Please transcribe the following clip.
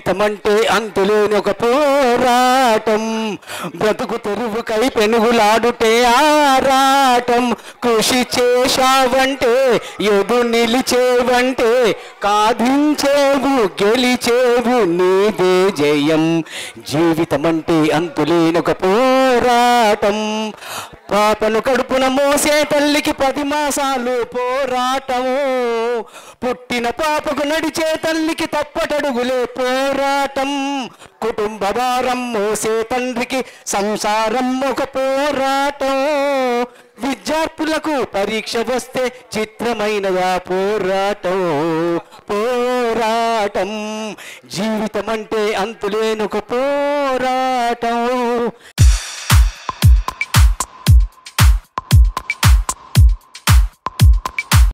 జీవితం అంటే అంతులేని ఒక పోరాటం, బ్రతుకు తెరువుకై పెనుగులాడుటే ఆరాటం. కృషి చేశావంటే ఎదు నిలిచేవంటే కాధించేవు గెలిచేవు నీదే జయం. జీవితం అంటే అంతులేని ఒక పోరాటం, పాపను కడుపున మోసే తల్లికి 10 మాసాలు పోరాటము, పుట్టిన పాపకు నడిచే తల్లికి తప్పటడుగులే పోరాటం. కుటుంబ భారం మోసే తండ్రికి సంసారం ఒక పోరాటం, విద్యార్థులకు పరీక్ష వస్తే చిత్రమైనదా పోరాటం. పోరాటం జీవితం అంటే అంతులేని ఒక పోరాటం.